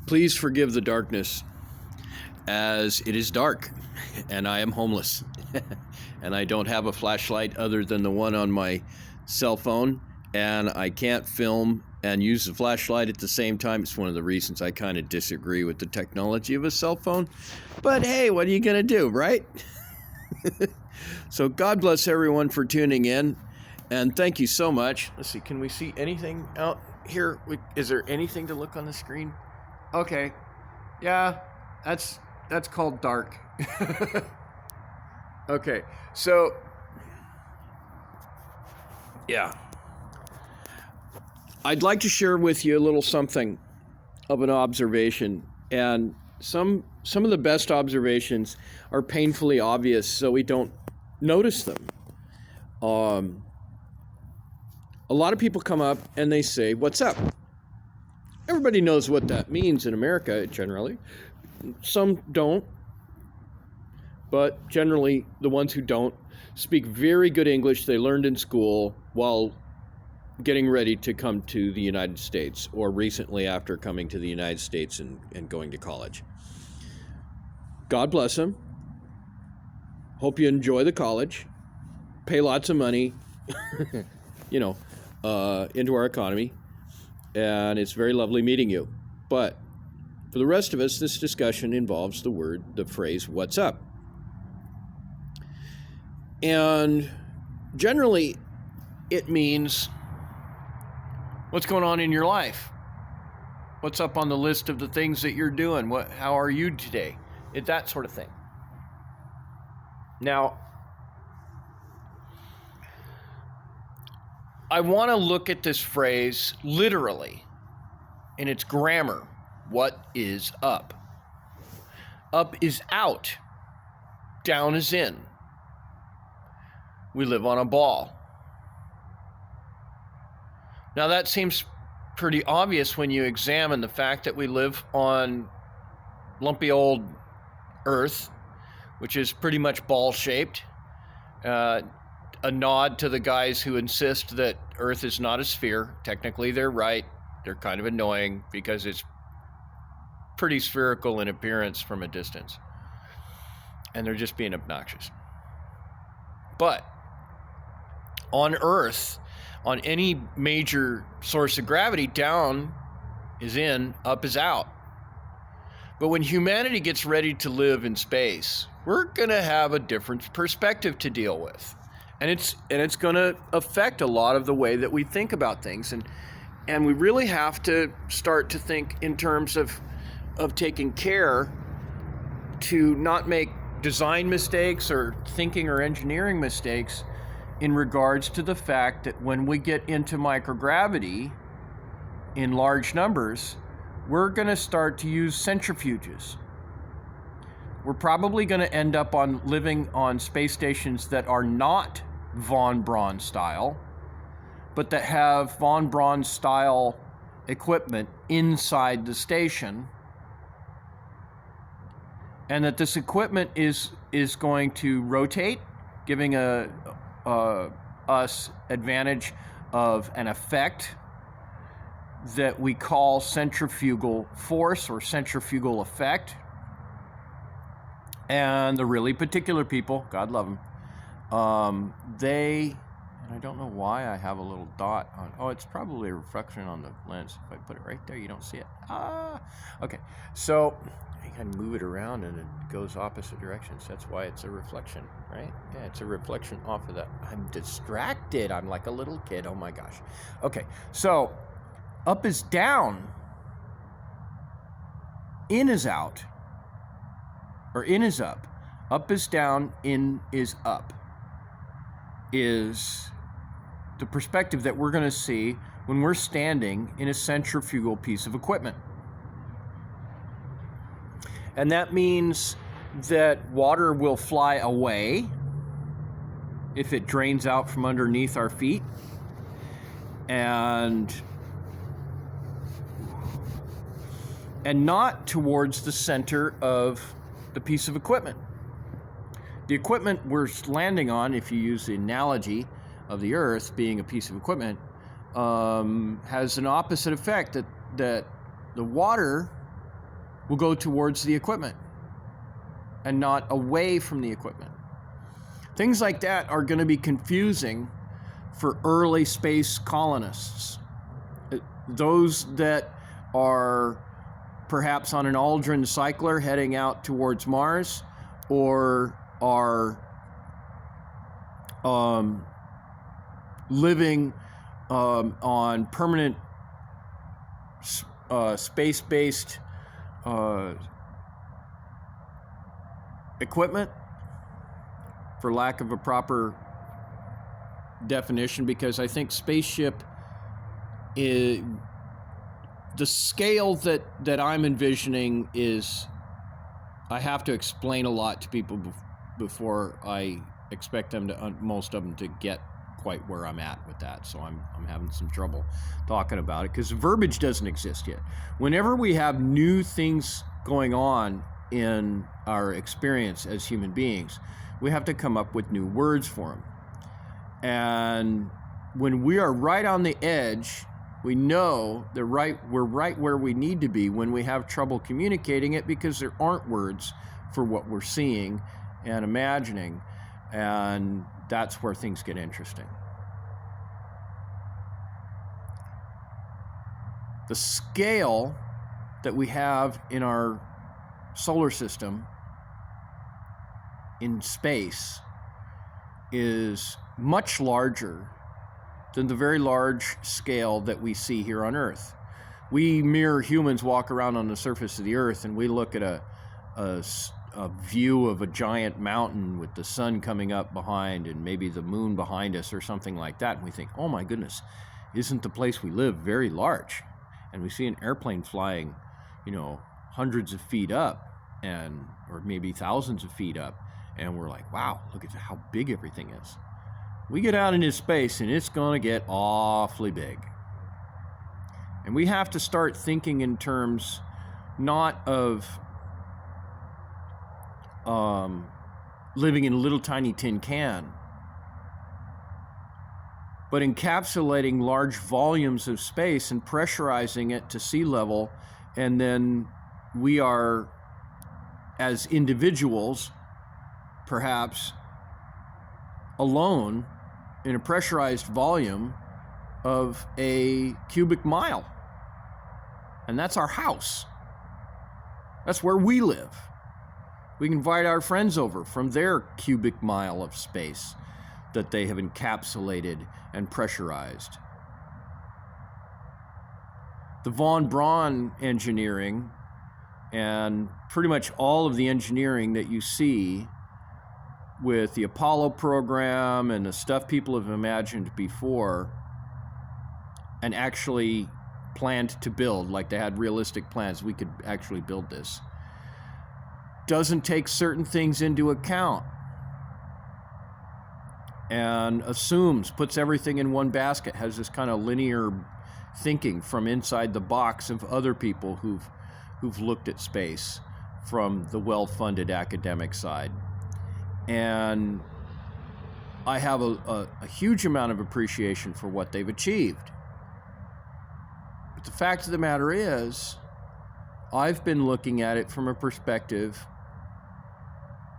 Please forgive the darkness, as it is dark, and I am homeless, and I don't have a flashlight other than the one on my cell phone, and I can't film and use the flashlight at the same time. It's one of the reasons I kind of disagree with the technology of a cell phone. But hey, what are you going to do, right? So God bless everyone for tuning in, and thank you so much. Let's see, can we see anything out here? Is there anything to look on the screen? Okay, yeah, that's called dark. Okay, so yeah, I'd like to share with you a little something of an observation, and some of the best observations are painfully obvious, so we don't notice them. A lot of people come up and they say, "What's up?" Everybody knows what that means in America, generally. Some don't, but generally the ones who don't speak very good English they learned in school while getting ready to come to the United States, or recently after coming to the United States and going to college. God bless them. Hope you enjoy the college. Pay lots of money, into our economy. And it's very lovely meeting you. But for the rest of us, this discussion involves the phrase, "What's up?" And generally, it means, what's going on in your life? What's up on the list of the things that you're doing? How are you today? That sort of thing. Now, I want to look at this phrase literally in its grammar. What is up? Up is out. Down is in. We live on a ball. Now that seems pretty obvious when you examine the fact that we live on lumpy old Earth, which is pretty much ball-shaped. A nod to the guys who insist that Earth is not a sphere. Technically, they're right. They're kind of annoying because it's pretty spherical in appearance from a distance. And they're just being obnoxious. But on Earth, on any major source of gravity, down is in, up is out. But when humanity gets ready to live in space, we're going to have a different perspective to deal with. And it's going to affect a lot of the way that we think about things. And we really have to start to think in terms of taking care to not make design mistakes or thinking or engineering mistakes in regards to the fact that when we get into microgravity in large numbers, we're going to start to use centrifuges. We're probably going to end up living on space stations that are not von Braun style, but that have von Braun style equipment inside the station, and that this equipment is going to rotate, giving us advantage of an effect that we call centrifugal force or centrifugal effect. And the really particular people, God love them, and I don't know why I have a little dot on, it's probably a reflection on the lens. If I put it right there, you don't see it. Okay, so I can move it around and it goes opposite directions. That's why it's a reflection, right? Yeah, it's a reflection off of that. I'm distracted. I'm like a little kid. Oh my gosh. Okay, so up is down, in is out, or in is up. Up is down, in is up, is the perspective that we're going to see when we're standing in a centrifugal piece of equipment. And that means that water will fly away if it drains out from underneath our feet, and not towards the center of the piece of equipment. The equipment we're landing on, if you use the analogy of the Earth being a piece of equipment, has an opposite effect, that the water will go towards the equipment and not away from the equipment. Things like that are going to be confusing for early space colonists. Those that are perhaps on an Aldrin cycler heading out towards Mars, or are living on permanent space-based equipment, for lack of a proper definition, because I think spaceship is the scale that I'm envisioning is, I have to explain a lot to people before I expect them to, most of them, to get quite where I'm at with that. So I'm having some trouble talking about it because verbiage doesn't exist yet. Whenever we have new things going on in our experience as human beings, we have to come up with new words for them. And when we are right on the edge, we know we're right where we need to be when we have trouble communicating it, because there aren't words for what we're seeing and imagining, and that's where things get interesting. The scale that we have in our solar system in space is much larger than the very large scale that we see here on Earth. We mere humans walk around on the surface of the Earth and we look at a view of a giant mountain with the sun coming up behind and maybe the moon behind us or something like that, and we think, oh my goodness, isn't the place we live very large? And we see an airplane flying, hundreds of feet up, or maybe thousands of feet up, and we're like, wow, look at how big everything is. We get out into space and it's going to get awfully big. And we have to start thinking in terms not of living in a little tiny tin can, but encapsulating large volumes of space and pressurizing it to sea level. And then we are, as individuals, perhaps alone in a pressurized volume of a cubic mile. And that's our house. That's where we live. We can invite our friends over from their cubic mile of space that they have encapsulated and pressurized. The von Braun engineering and pretty much all of the engineering that you see with the Apollo program and the stuff people have imagined before and actually planned to build, like they had realistic plans, we could actually build this, doesn't take certain things into account and puts everything in one basket, has this kind of linear thinking from inside the box of other people who've looked at space from the well-funded academic side. And I have a huge amount of appreciation for what they've achieved. But the fact of the matter is, I've been looking at it from a perspective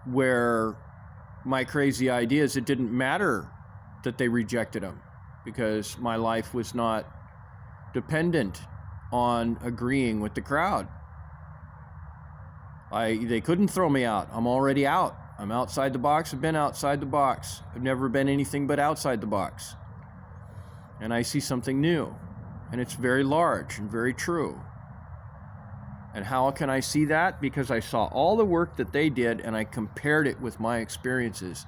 where my crazy ideas, it didn't matter that they rejected them, because my life was not dependent on agreeing with the crowd. They couldn't throw me out. I'm already out. I'm outside the box. I've been outside the box. I've never been anything but outside the box. And I see something new. And it's very large and very true. And how can I see that? Because I saw all the work that they did and I compared it with my experiences.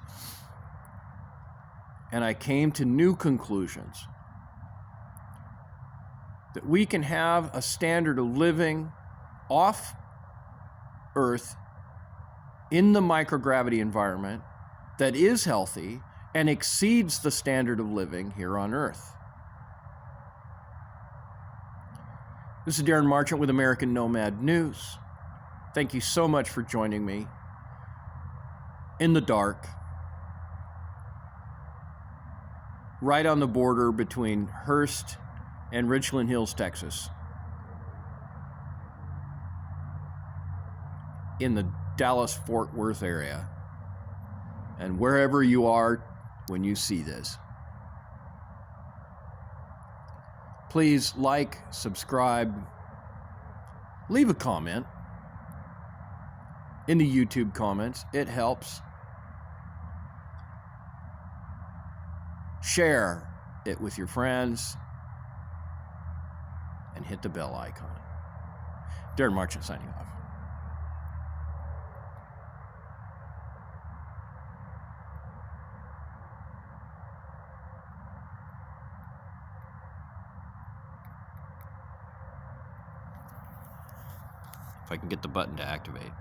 And I came to new conclusions. That we can have a standard of living off Earth in the microgravity environment that is healthy and exceeds the standard of living here on Earth. This is Darren Marchant with American Nomad News. Thank you so much for joining me in the dark, right on the border between Hearst and Richland Hills, Texas. in the Dallas-Fort Worth area, and wherever you are when you see this, please like, subscribe, leave a comment in the YouTube comments. It helps. Share it with your friends and hit the bell icon. Darren Marchant signing off. If I can get the button to activate.